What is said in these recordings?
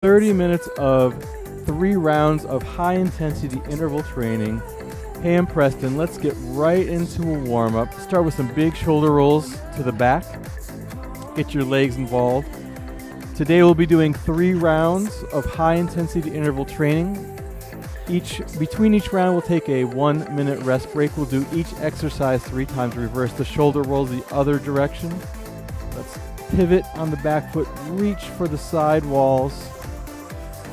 30 minutes of 3 rounds of high intensity interval training. Hey, I'm Preston. Let's get right into a warm up. Start with some big shoulder rolls to the back. Get your legs involved. Today we'll be doing 3 rounds of high intensity interval training. Between each round we'll take a 1-minute rest break. We'll do each exercise 3 times. Reverse the shoulder rolls the other direction. Let's pivot on the back foot. Reach for the side walls.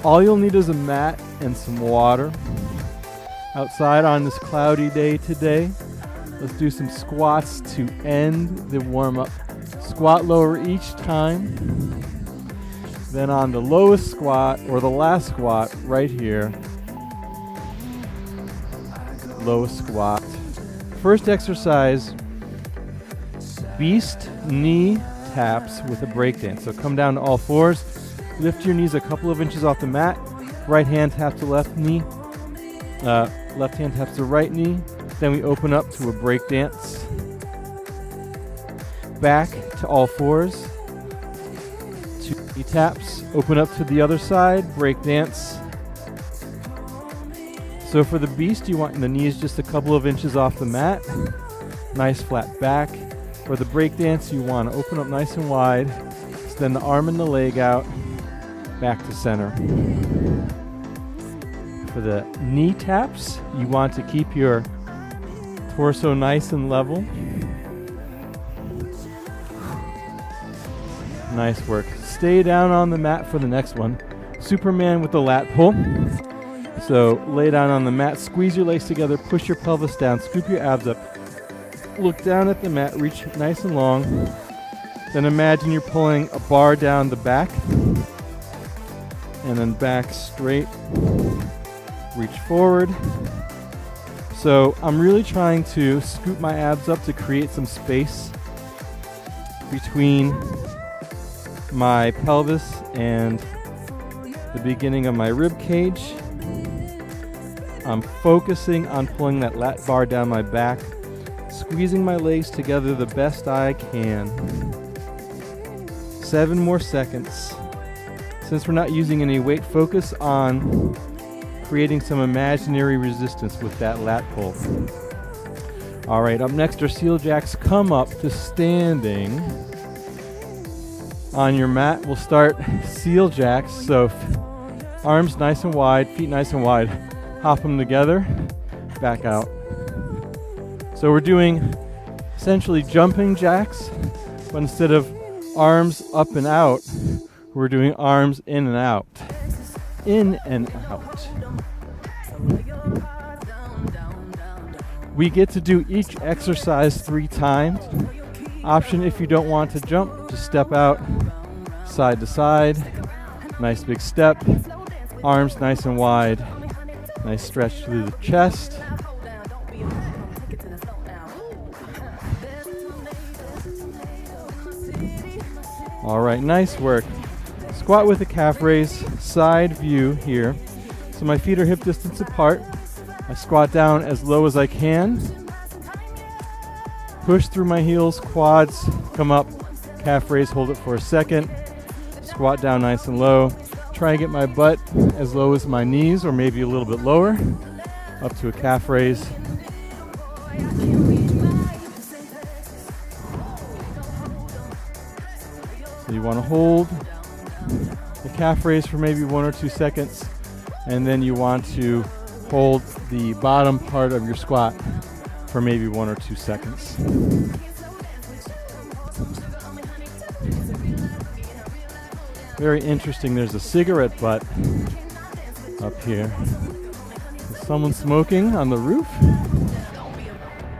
All you'll need is a mat and some water. Outside on this cloudy day today, let's do some squats to end the warm-up. Squat lower each time. Then on the lowest squat, or the last squat right here, lowest squat. First exercise, beast knee taps with a breakdance. So come down to all fours. Lift your knees a couple of inches off the mat. Right hand taps the left knee. Left hand taps the right knee. Then we open up to a break dance. Back to all fours. 2 knee taps. Open up to the other side. Break dance. So for the beast, you want the knees just a couple of inches off the mat. Nice flat back. For the break dance, you want to open up nice and wide. Extend the arm and the leg out. Back to center. For the knee taps, you want to keep your torso nice and level. Nice work. Stay down on the mat for the next one. Superman with the lat pull. So lay down on the mat, squeeze your legs together, push your pelvis down, scoop your abs up. Look down at the mat, reach nice and long. Then imagine you're pulling a bar down the back. And then back straight, reach forward. So I'm really trying to scoop my abs up to create some space between my pelvis and the beginning of my rib cage. I'm focusing on pulling that lat bar down my back, squeezing my legs together the best I can. 7 more seconds. Since we're not using any weight, focus on creating some imaginary resistance with that lat pull. All right, up next are seal jacks. Come up to standing on your mat. We'll start seal jacks. So arms nice and wide, feet nice and wide. Hop them together, back out. So we're doing essentially jumping jacks, but instead of arms up and out, we're doing arms in and out. In and out. We get to do each exercise 3 times. Option if you don't want to jump, just step out side to side. Nice big step. Arms nice and wide. Nice stretch through the chest. All right, nice work. Squat with a calf raise, side view here. So my feet are hip distance apart. I squat down as low as I can. Push through my heels, quads come up, calf raise, hold it for a second. Squat down nice and low. Try and get my butt as low as my knees, or maybe a little bit lower. Up to a calf raise. So you want to hold the calf raise for maybe 1 or 2 seconds, and then you want to hold the bottom part of your squat for maybe 1 or 2 seconds. Very interesting, there's a cigarette butt up here. Is someone smoking on the roof?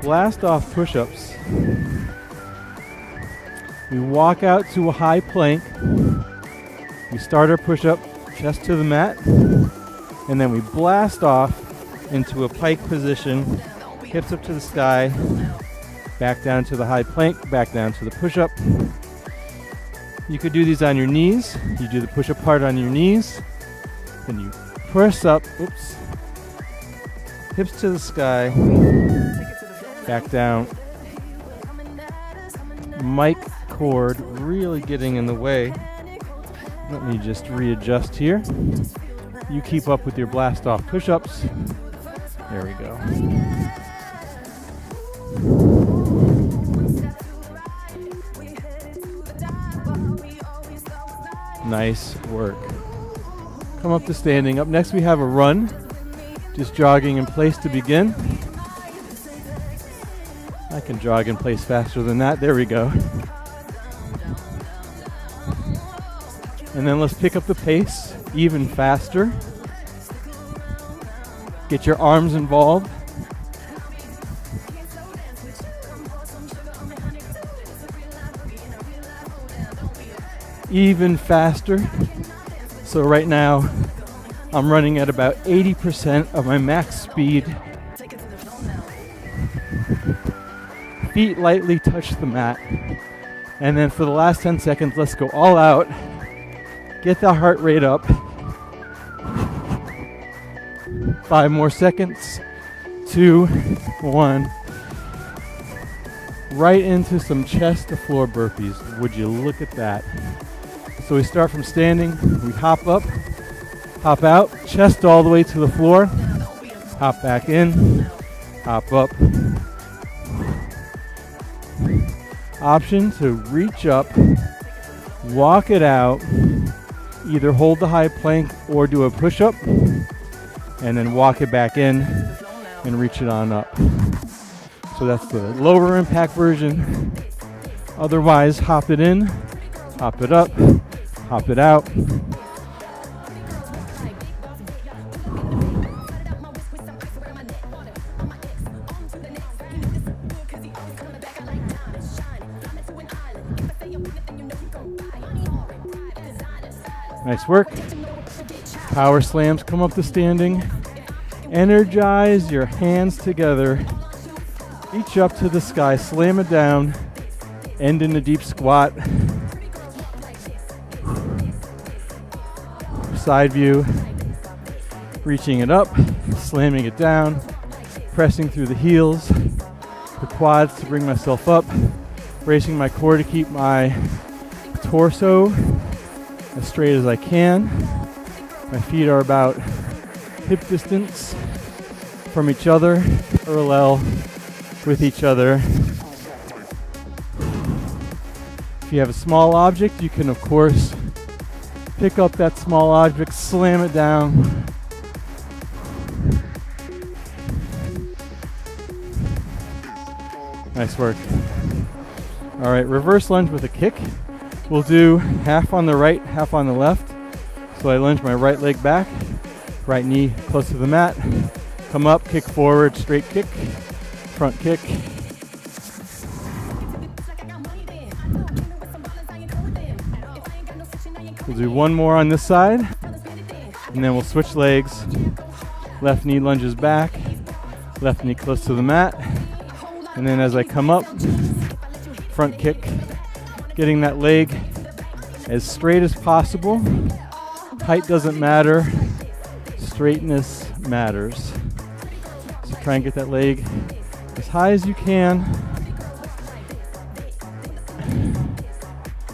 Blast off push-ups. We walk out to a high plank. We start our push-up, chest to the mat, and then we blast off into a pike position, hips up to the sky, back down to the high plank, back down to the push-up. You could do these on your knees. You do the push-up part on your knees, then you press up, hips to the sky, back down. Mic cord really getting in the way. Let me just readjust here. You keep up with your blast off push-ups. There we go. Nice work. Come up to standing. Up next we have a run. Just jogging in place to begin. I can jog in place faster than that. There we go. And then let's pick up the pace even faster. Get your arms involved. Even faster. So right now, I'm running at about 80% of my max speed. Feet lightly touch the mat. And then for the last 10 seconds, let's go all out. Get the heart rate up. 5 more seconds. 2, 1. Right into some chest to floor burpees. Would you look at that? So we start from standing. We hop up, hop out, chest all the way to the floor. Hop back in, hop up. Option to reach up, walk it out, either hold the high plank or do a push-up, and then walk it back in and reach it on up. So that's the lower impact version. Otherwise, hop it in, hop it up, hop it out. Nice work. Power slams, come up to standing. Energize your hands together. Reach up to the sky, slam it down. End in a deep squat. Side view. Reaching it up, slamming it down. Pressing through the heels. The quads to bring myself up. Bracing my core to keep my torso as straight as I can. My feet are about hip distance from each other, parallel with each other. If you have a small object, you can of course pick up that small object, slam it down. Nice work. All right, reverse lunge with a kick. We'll do half on the right, half on the left. So I lunge my right leg back, right knee close to the mat. Come up, kick forward, straight kick, front kick. We'll do one more on this side, and then we'll switch legs. Left knee lunges back, left knee close to the mat. And then as I come up, front kick, getting that leg as straight as possible. Height doesn't matter, straightness matters. So try and get that leg as high as you can.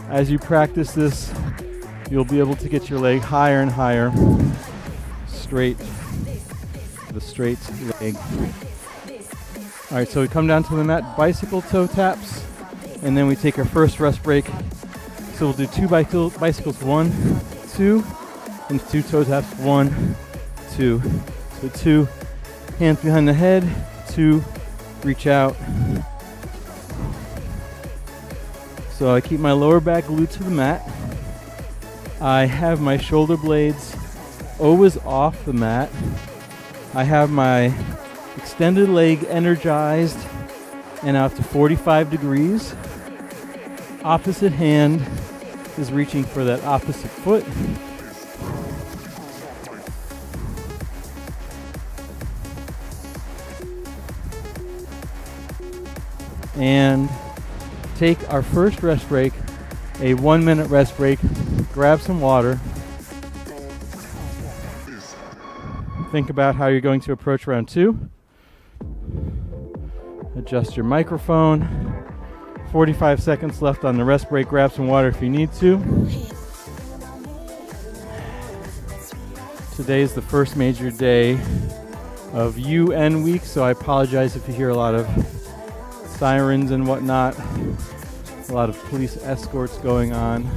As you practice this, you'll be able to get your leg higher and higher. Straight, the straight leg. All right, so we come down to the mat, bicycle toe taps, and then we take our first rest break. So we'll do 2 bicycles, 1, 2, and 2 toe taps, 1, 2. So 2, hands behind the head, 2, reach out. So I keep my lower back glued to the mat. I have my shoulder blades always off the mat. I have my extended leg energized and out to 45 degrees. Opposite hand is reaching for that opposite foot. And take our first rest break, a 1-minute rest break. Grab some water. Think about how you're going to approach round 2. Adjust your microphone. 45 seconds left on the rest break. Grab some water if you need to. Today's the first major day of UN week, so I apologize if you hear a lot of sirens and whatnot. A lot of police escorts going on.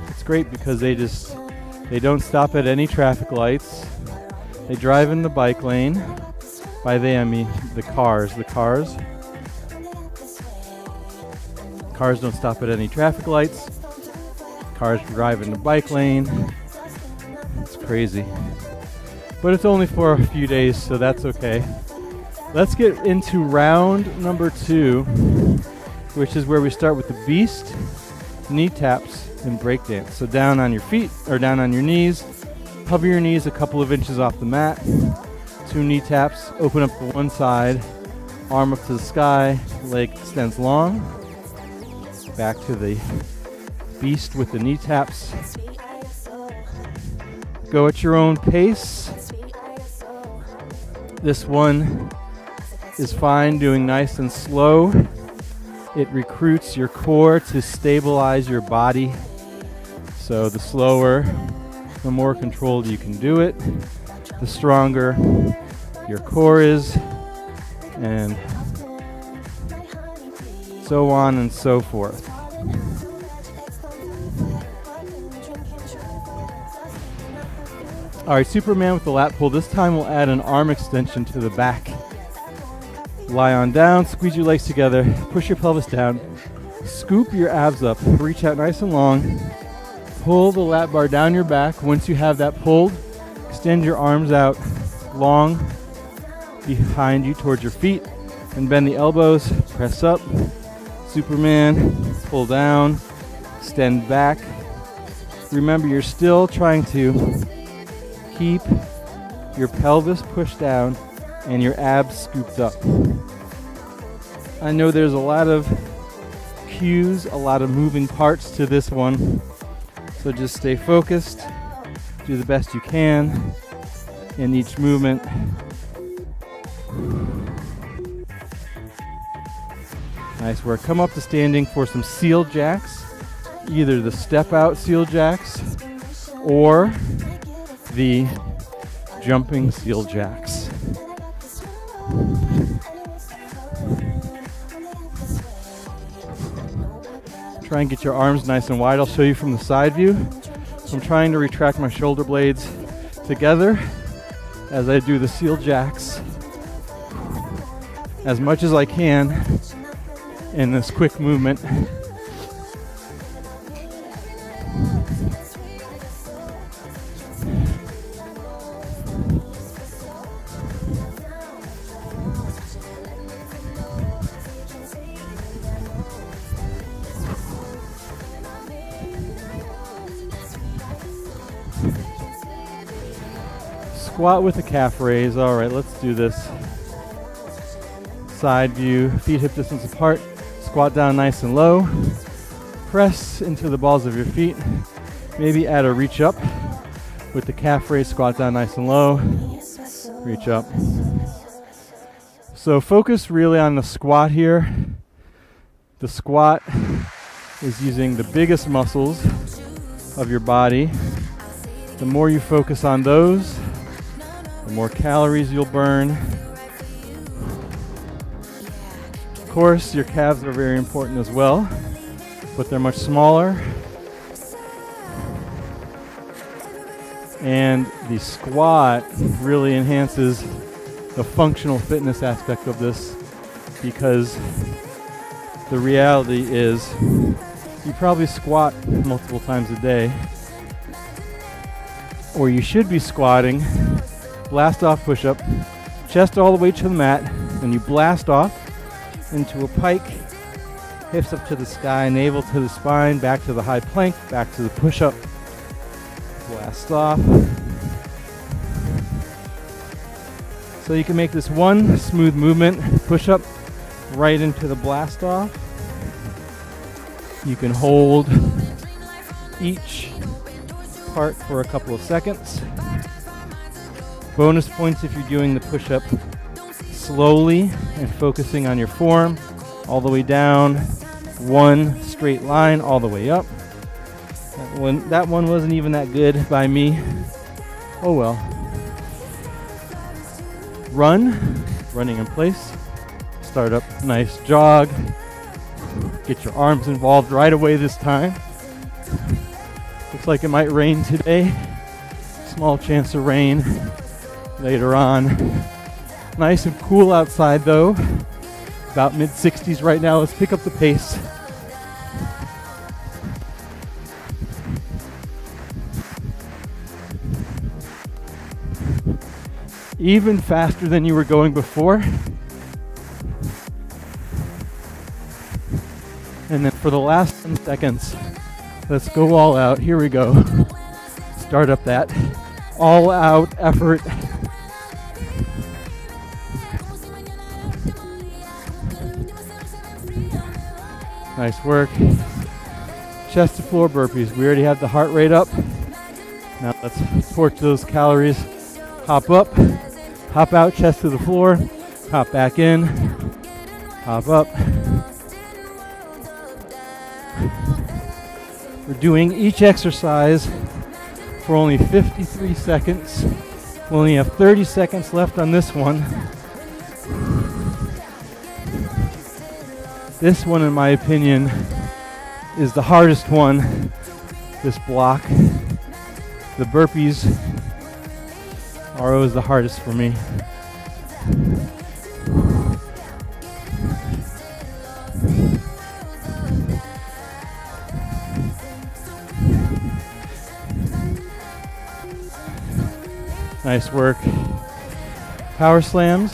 It's great because they don't stop at any traffic lights. They drive in the bike lane. By they I mean the cars. Cars don't stop at any traffic lights. Cars drive in the bike lane. It's crazy. But it's only for a few days, so that's okay. Let's get into round number 2, which is where we start with the beast, knee taps, and breakdance. So down on your feet, or down on your knees. Hover your knees a couple of inches off the mat. 2 knee taps, open up to one side, arm up to the sky, leg extends long. Back to the beast with the knee taps. Go at your own pace. This one is fine doing nice and slow. It recruits your core to stabilize your body. So the slower, the more controlled you can do it, the stronger your core is, and so on and so forth. Alright, Superman with the lat pull. This time we'll add an arm extension to the back. Lie on down, squeeze your legs together, push your pelvis down, scoop your abs up, reach out nice and long, pull the lat bar down your back. Once you have that pulled, extend your arms out long behind you towards your feet and bend the elbows, press up, Superman, pull down, extend back. Remember, you're still trying to keep your pelvis pushed down and your abs scooped up. I know there's a lot of cues, a lot of moving parts to this one, so just stay focused, do the best you can in each movement. Nice work. Come up to standing for some seal jacks, either the step out seal jacks or the jumping seal jacks. Try and get your arms nice and wide. I'll show you from the side view. So I'm trying to retract my shoulder blades together as I do the seal jacks as much as I can in this quick movement. Squat with a calf raise. All right, let's do this. Side view, feet hip distance apart. Squat down nice and low. Press into the balls of your feet. Maybe add a reach up with the calf raise. Squat down nice and low. Reach up. So focus really on the squat here. The squat is using the biggest muscles of your body. The more you focus on those, the more calories you'll burn. Of course, your calves are very important as well, but they're much smaller. And the squat really enhances the functional fitness aspect of this, because the reality is you probably squat multiple times a day, or you should be squatting. Blast off push-up, chest all the way to the mat, and you blast off into a pike, hips up to the sky, navel to the spine, back to the high plank, back to the push-up, blast off. So you can make this one smooth movement, push-up right into the blast off. You can hold each part for a couple of seconds. Bonus points if you're doing the push-up slowly and focusing on your form, all the way down, one straight line, all the way up. That That one wasn't even that good by me. Oh well. Running in place. Start up, nice jog. Get your arms involved right away this time. Looks like it might rain today. Small chance of rain later on. Nice and cool outside though. About mid-60s right now. Let's pick up the pace. Even faster than you were going before. And then for the last 10 seconds, let's go all out. Here we go. Start up that all out effort. Nice work. Chest to floor burpees. We already have the heart rate up. Now let's torch those calories. Hop up, hop out, chest to the floor, hop back in, hop up. We're doing each exercise for only 53 seconds. We only have 30 seconds left on this one. This one, in my opinion, is the hardest one, this block. The burpees are always the hardest for me. Nice work. Power slams,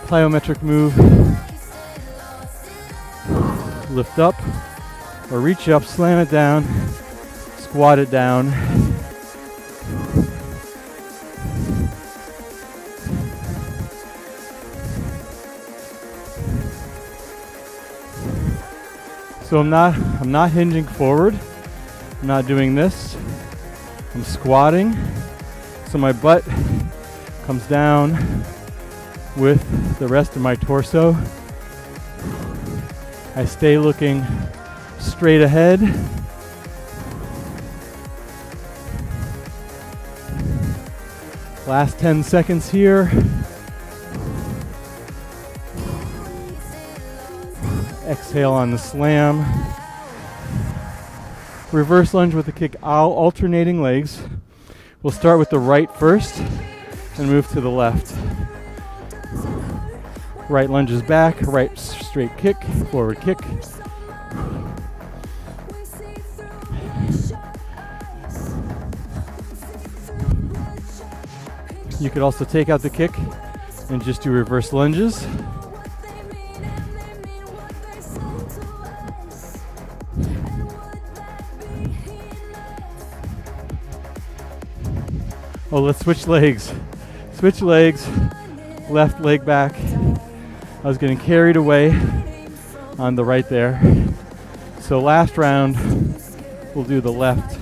plyometric move. Lift up or reach up, slam it down, squat it down. So I'm not hinging forward. I'm not doing this. I'm squatting. So my butt comes down with the rest of my torso. I stay looking straight ahead. Last 10 seconds here. Exhale on the slam. Reverse lunge with the kick out, alternating legs. We'll start with the right first and move to the left. Right lunges back, right straight kick, forward kick. You could also take out the kick and just do reverse lunges. Oh, let's switch legs. Switch legs, left leg back. I was getting carried away on the right there. So last round, we'll do the left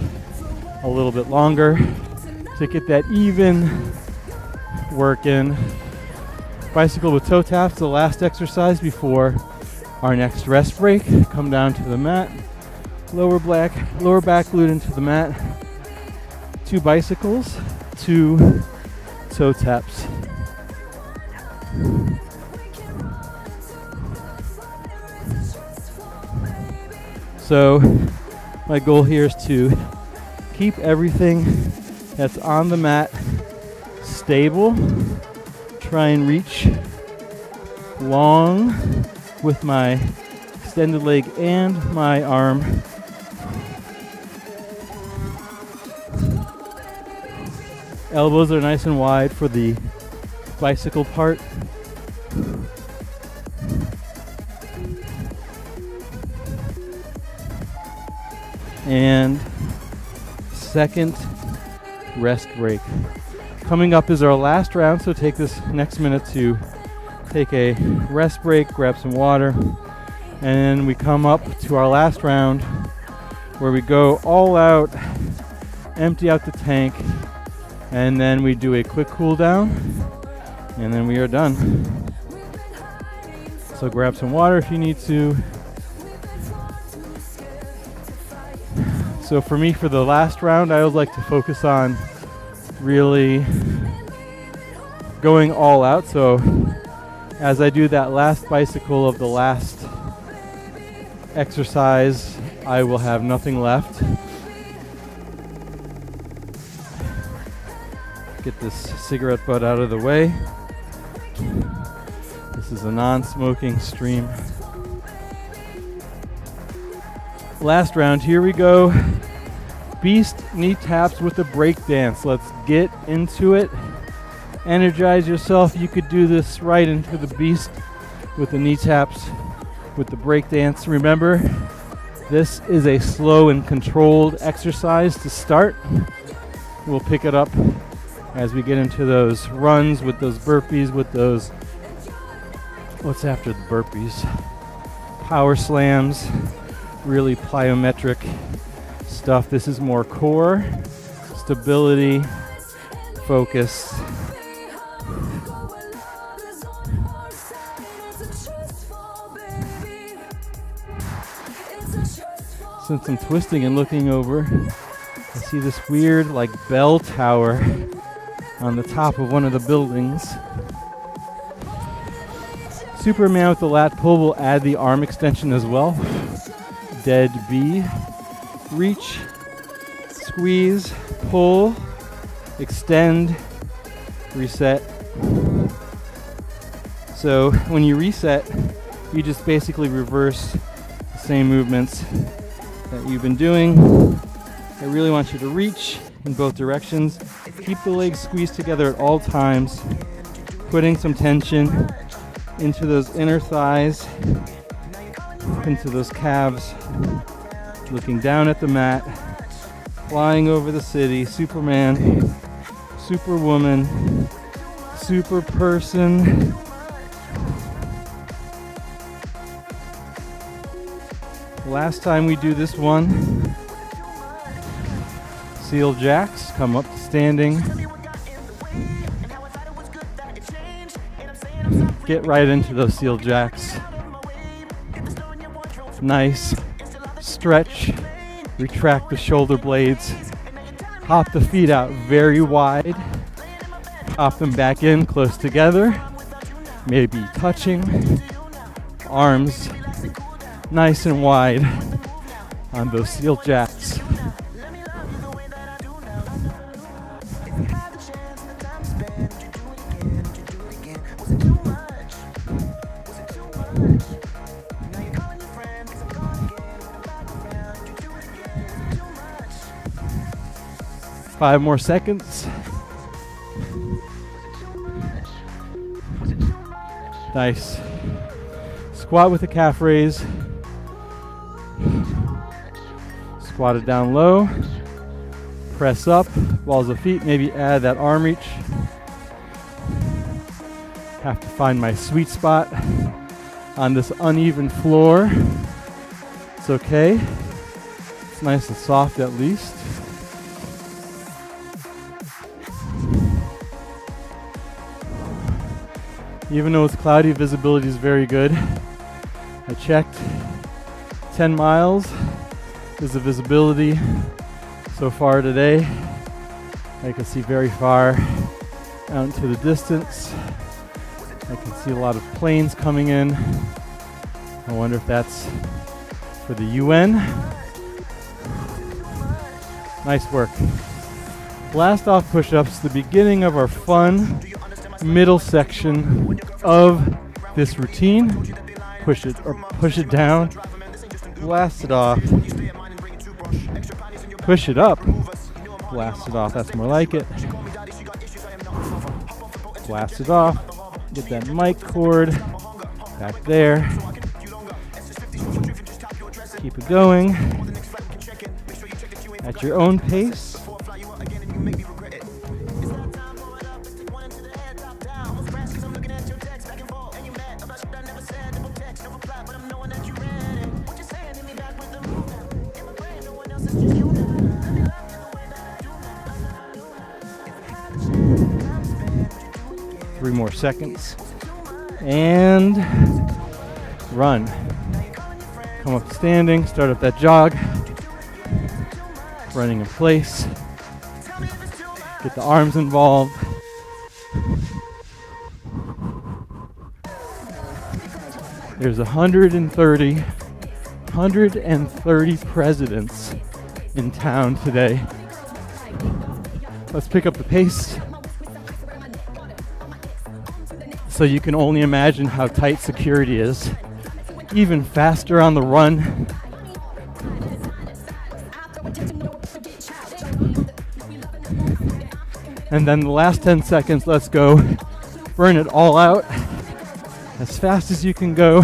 a little bit longer to get that even work in. Bicycle with toe taps, the last exercise before our next rest break. Come down to the mat, lower back glute into the mat. 2 bicycles, 2 toe taps. So my goal here is to keep everything that's on the mat stable. Try and reach long with my extended leg and my arm. Elbows are nice and wide for the bicycle part. And second rest break. Coming up is our last round, so take this next minute to take a rest break, grab some water, and we come up to our last round where we go all out, empty out the tank, and then we do a quick cool down, and then we are done. So grab some water if you need to. So for me, for the last round, I would like to focus on really going all out. So as I do that last bicycle of the last exercise, I will have nothing left. Get this cigarette butt out of the way. This is a non-smoking stream. Last round, here we go. Beast knee taps with a break dance. Let's get into it. Energize yourself. You could do this right into the beast with the knee taps, with the break dance. Remember, this is a slow and controlled exercise to start. We'll pick it up as we get into those runs with those burpees, with those, what's after the burpees? Power slams, really plyometric stuff. This is more core, stability, focus. Since I'm twisting and looking over, I see this weird like bell tower on the top of one of the buildings. Superman with the lat pull will add the arm extension as well. Dead B. Reach, squeeze, pull, extend, reset. So when you reset, you just basically reverse the same movements that you've been doing. I really want you to reach in both directions. Keep the legs squeezed together at all times, putting some tension into those inner thighs, into those calves, looking down at the mat, flying over the city. Superman, Superwoman, super person. Last time we do this one, Seal Jacks, come up to standing. Get right into those Seal Jacks. Nice. Stretch, retract the shoulder blades. Hop the feet out very wide. Hop them back in close together. Maybe touching. Arms nice and wide on those Seal Jacks. Five more seconds. Nice. Squat with a calf raise. Squat it down low. Press up. Balls of feet. Maybe add that arm reach. Have to find my sweet spot on this uneven floor. It's okay. It's nice and soft at least. Even though it's cloudy, visibility is very good. I checked. 10 miles is the visibility so far today. I can see very far out into the distance. I can see a lot of planes coming in. I wonder if that's for the UN. Nice work. Last off push-ups, the beginning of our fun middle section of this routine. Push it down, blast it off, push it up, blast it off, that's more like it. Blast it off, get that mic cord back there, keep it going at your own pace. Three more seconds. And run. Come up standing, start up that jog. running in place. Get the arms involved. There's 130 presidents in town today. Let's pick up the pace. So you can only imagine how tight security is. Even faster on the run. And then the last 10 seconds, let's go. Burn it all out as fast as you can go,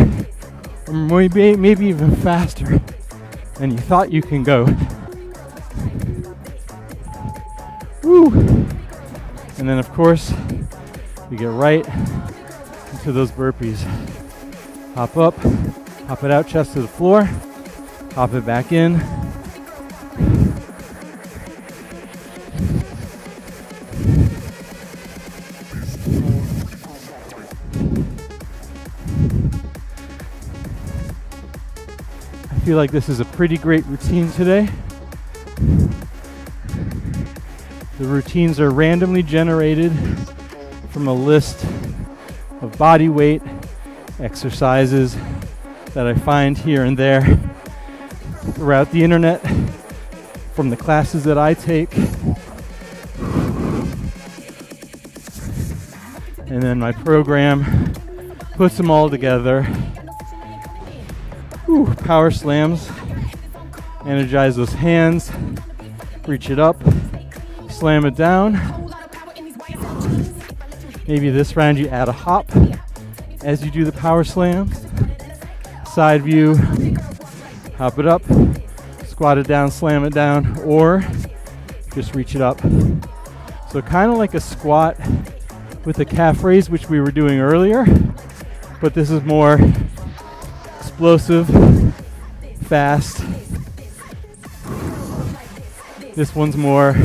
or maybe even faster than you thought you can go. Woo! And then of course, we get right into those burpees. Hop up, hop it out, chest to the floor, hop it back in. I feel like this is a pretty great routine today. The routines are randomly generated from a list of body weight exercises that I find here and there throughout the internet from the classes that I take. And then my program puts them all together. Power slams. Energize those hands. Reach it up. Slam it down. Maybe this round you add a hop as you do the power slams. Side view. Hop it up. Squat it down, slam it down, or just reach it up. So kind of like a squat with a calf raise, which we were doing earlier, but this is more explosive, fast. This one's more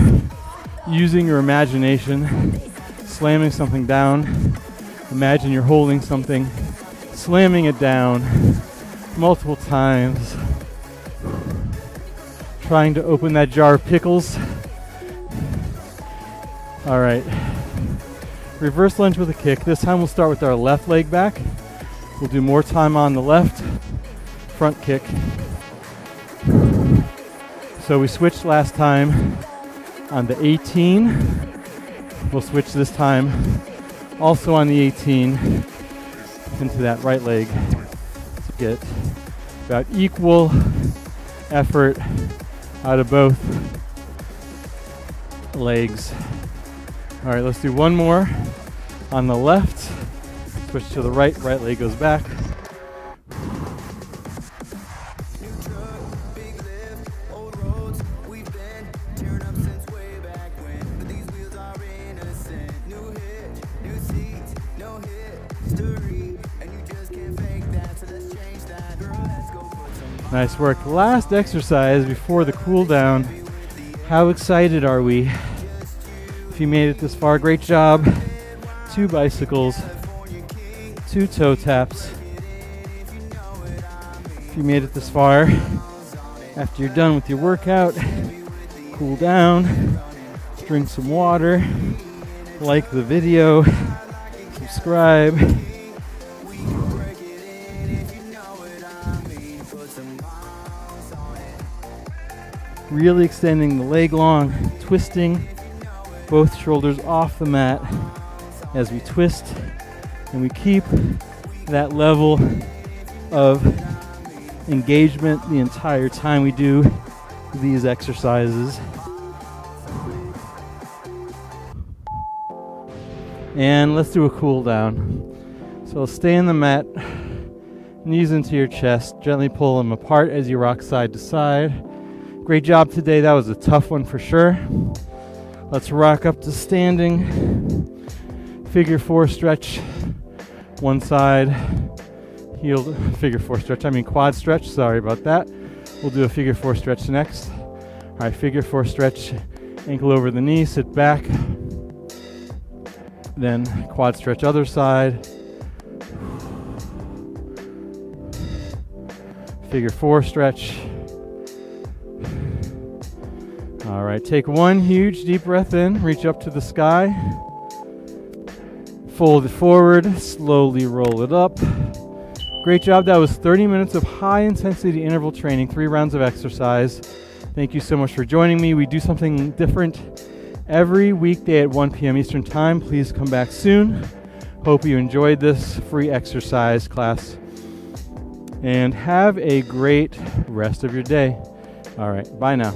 using your imagination, slamming something down. Imagine you're holding something, slamming it down multiple times, trying to open that jar of pickles. All right. Reverse lunge with a kick. This time we'll start with our left leg back. We'll do more time on the left. Front kick. So we switched last time on the 18. We'll switch this time also on the 18 into that right leg to get about equal effort out of both legs. All right, let's do one more on the left. Switch to the right, right leg goes back. Nice work. Last exercise before the cool down. How excited are we? If you made it this far, great job. 2 bicycles, 2 toe taps. If you made it this far, after you're done with your workout, cool down, drink some water, like the video, subscribe. Really extending the leg long, twisting both shoulders off the mat as we twist, and we keep that level of engagement the entire time we do these exercises. And let's do a cool down. So stay in the mat, knees into your chest, gently pull them apart as you rock side to side. Great job today. That was a tough one for sure. Let's rock up to standing. Figure 4 stretch. One side. Heel. Figure 4 stretch. I mean quad stretch. Sorry about that. We'll do a figure 4 stretch next. All right, figure 4 stretch. Ankle over the knee. Sit back. Then quad stretch other side. Figure 4 stretch. All right, take one huge deep breath in, reach up to the sky, fold it forward, slowly roll it up. Great job. That was 30 minutes of high intensity interval training, 3 rounds of exercise. Thank you so much for joining me. We do something different every weekday at 1 p.m. Eastern Time. Please come back soon. Hope you enjoyed this free exercise class. And have a great rest of your day. All right, bye now.